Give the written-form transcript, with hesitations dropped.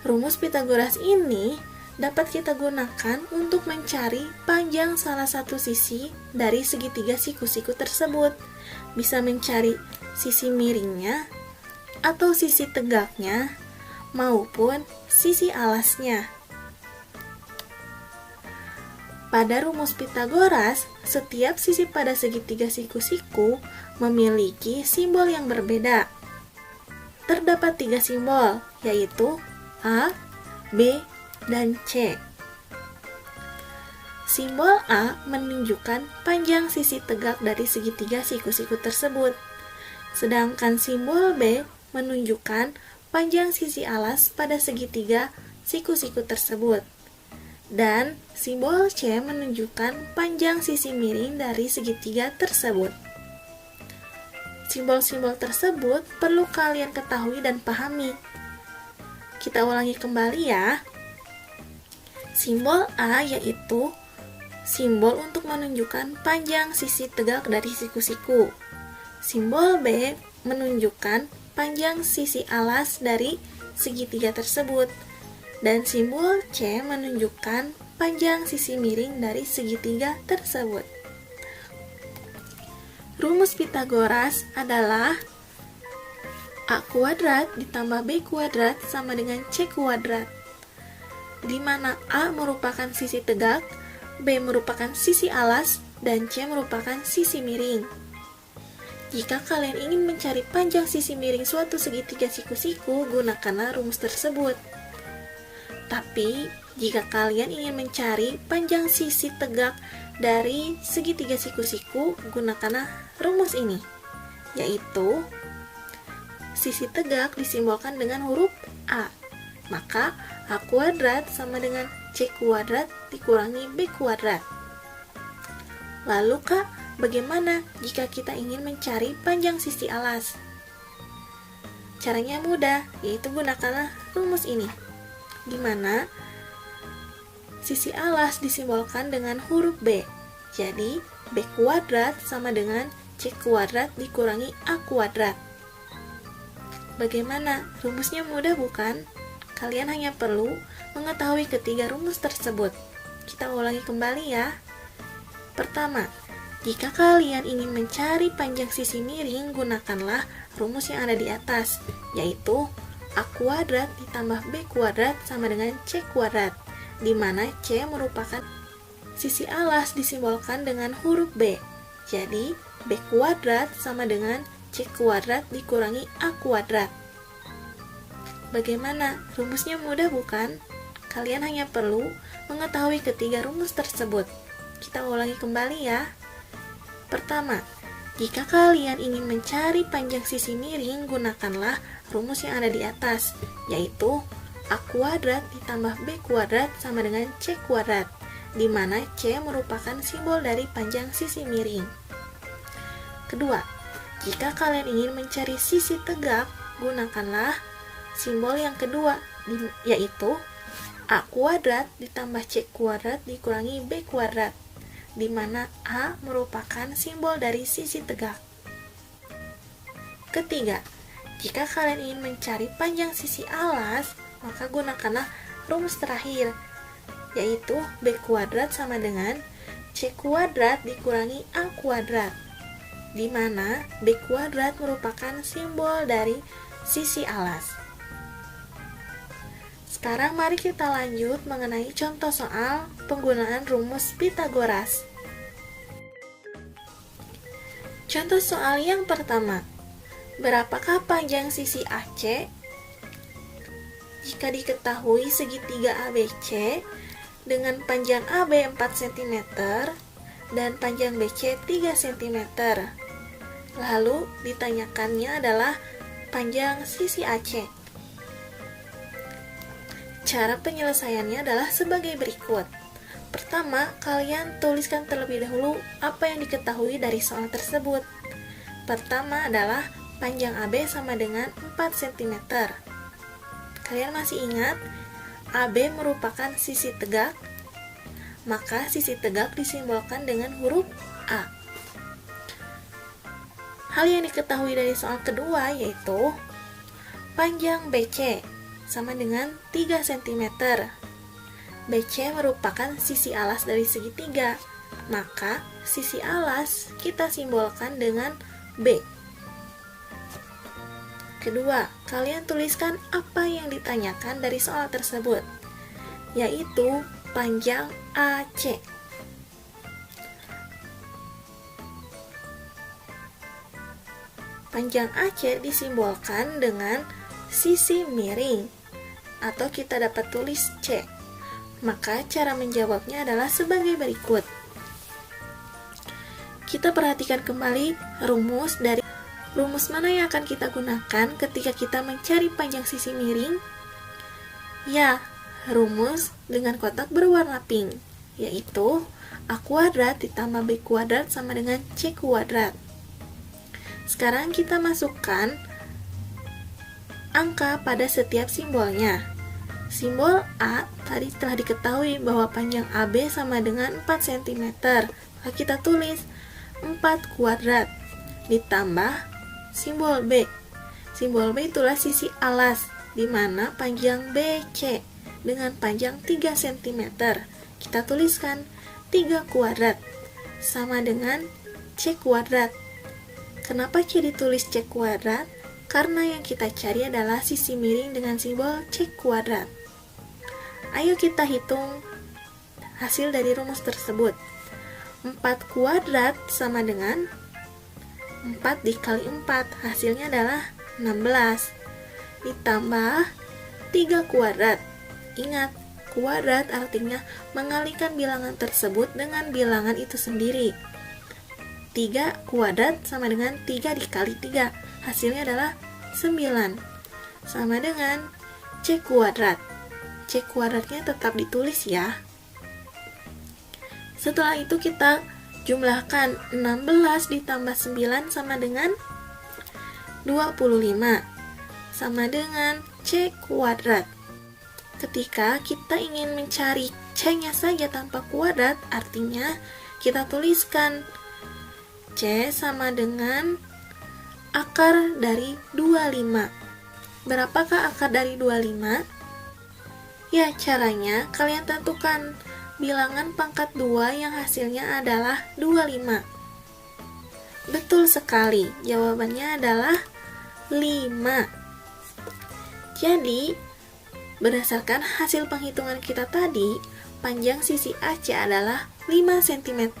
Rumus Pitagoras ini dapat kita gunakan untuk mencari panjang salah satu sisi dari segitiga siku-siku tersebut. Bisa mencari sisi miringnya, atau sisi tegaknya, maupun sisi alasnya. Pada rumus Pitagoras, setiap sisi pada segitiga siku-siku memiliki simbol yang berbeda. Terdapat 3 simbol, yaitu A, B, dan C. Simbol A menunjukkan panjang sisi tegak dari segitiga siku-siku tersebut. Sedangkan simbol B menunjukkan panjang sisi alas pada segitiga siku-siku tersebut. Dan simbol C menunjukkan panjang sisi miring dari segitiga tersebut. Simbol-simbol tersebut perlu kalian ketahui dan pahami. Kita ulangi kembali ya. Simbol A yaitu simbol untuk menunjukkan panjang sisi tegak dari siku-siku. Simbol B menunjukkan panjang sisi alas dari segitiga tersebut. Dan simbol C menunjukkan panjang sisi miring dari segitiga tersebut. Rumus Pitagoras adalah A kuadrat ditambah B kuadrat sama dengan C kuadrat, di mana A merupakan sisi tegak, B merupakan sisi alas, dan C merupakan sisi miring. Jika kalian ingin mencari panjang sisi miring suatu segitiga siku-siku, gunakanlah rumus tersebut. Tapi, jika kalian ingin mencari panjang sisi tegak dari segitiga siku-siku, gunakanlah rumus ini, yaitu sisi tegak disimbolkan dengan huruf A. Maka, A kuadrat sama dengan C kuadrat dikurangi B kuadrat. Lalu Kak, bagaimana jika kita ingin mencari panjang sisi alas? Caranya mudah, yaitu gunakanlah rumus ini, di mana sisi alas disimbolkan dengan huruf B. Jadi, B kuadrat sama dengan C kuadrat dikurangi A kuadrat. Bagaimana? Rumusnya mudah bukan? Kalian hanya perlu mengetahui ketiga rumus tersebut. Kita ulangi kembali ya. Pertama, jika kalian ingin mencari panjang sisi miring, gunakanlah rumus yang ada di atas, yaitu A kuadrat ditambah B kuadrat sama dengan C kuadrat, di mana C merupakan sisi alas disimbolkan dengan huruf B. Jadi, B kuadrat sama dengan C kuadrat dikurangi A kuadrat. Bagaimana? Rumusnya mudah bukan? Kalian hanya perlu mengetahui ketiga rumus tersebut. Kita ulangi kembali ya. Pertama, jika kalian ingin mencari panjang sisi miring, gunakanlah rumus yang ada di atas, yaitu A kuadrat ditambah B kuadrat sama dengan C kuadrat, di mana C merupakan simbol dari panjang sisi miring. Kedua, jika kalian ingin mencari sisi tegak, gunakanlah simbol yang kedua, yaitu A kuadrat ditambah C kuadrat dikurangi B kuadrat, di mana A merupakan simbol dari sisi tegak. Ketiga, jika kalian ingin mencari panjang sisi alas, maka gunakanlah rumus terakhir, yaitu B kuadrat sama dengan C kuadrat dikurangi A kuadrat, di mana B kuadrat merupakan simbol dari sisi alas. Sekarang mari kita lanjut mengenai contoh soal penggunaan rumus Pitagoras. Contoh soal yang pertama, berapakah panjang sisi AC? Jika diketahui segitiga ABC dengan panjang AB 4 cm dan panjang BC 3 cm. Lalu ditanyakannya adalah panjang sisi AC. Cara penyelesaiannya adalah sebagai berikut. Pertama, kalian tuliskan terlebih dahulu apa yang diketahui dari soal tersebut. Pertama adalah panjang AB sama dengan 4 cm. Kalian masih ingat? AB merupakan sisi tegak, maka sisi tegak disimbolkan dengan huruf A. Hal yang diketahui dari soal kedua yaitu panjang BC. sama dengan 3 cm. BC merupakan sisi alas dari segitiga, maka sisi alas kita simbolkan dengan B. Kedua, kalian tuliskan apa yang ditanyakan dari soal tersebut, yaitu panjang AC. Panjang AC disimbolkan dengan sisi miring, atau kita dapat tulis C. Maka cara menjawabnya adalah sebagai berikut. Kita perhatikan kembali rumus mana yang akan kita gunakan ketika kita mencari panjang sisi miring? Ya, rumus dengan kotak berwarna pink, yaitu A kuadrat ditambah B kuadrat sama dengan C kuadrat. Sekarang kita masukkan angka pada setiap simbolnya. Simbol A tadi telah diketahui bahwa panjang AB sama dengan 4 cm. Maka kita tulis 4 kuadrat ditambah simbol B. Simbol B itulah sisi alas, di mana panjang BC dengan panjang 3 cm. Kita tuliskan 3 kuadrat sama dengan C kuadrat. Kenapa C ditulis C kuadrat? Karena yang kita cari adalah sisi miring dengan simbol C kuadrat. Ayo kita hitung hasil dari rumus tersebut. 4 kuadrat sama dengan 4 dikali 4, hasilnya adalah 16. Ditambah 3 kuadrat. Ingat, kuadrat artinya mengalikan bilangan tersebut dengan bilangan itu sendiri. 3 kuadrat sama dengan 3 dikali 3, hasilnya adalah 9. Sama dengan C kuadrat. C kuadratnya tetap ditulis ya. Setelah itu kita jumlahkan 16 ditambah 9 sama dengan 25. Sama dengan C kuadrat. Ketika kita ingin mencari C-nya saja tanpa kuadrat, artinya kita tuliskan C sama dengan akar dari 25. Berapakah akar dari 25? Ya, caranya kalian tentukan bilangan pangkat 2 yang hasilnya adalah 25. Betul sekali, jawabannya adalah 5. Jadi, berdasarkan hasil penghitungan kita tadi, panjang sisi AC adalah 5 cm.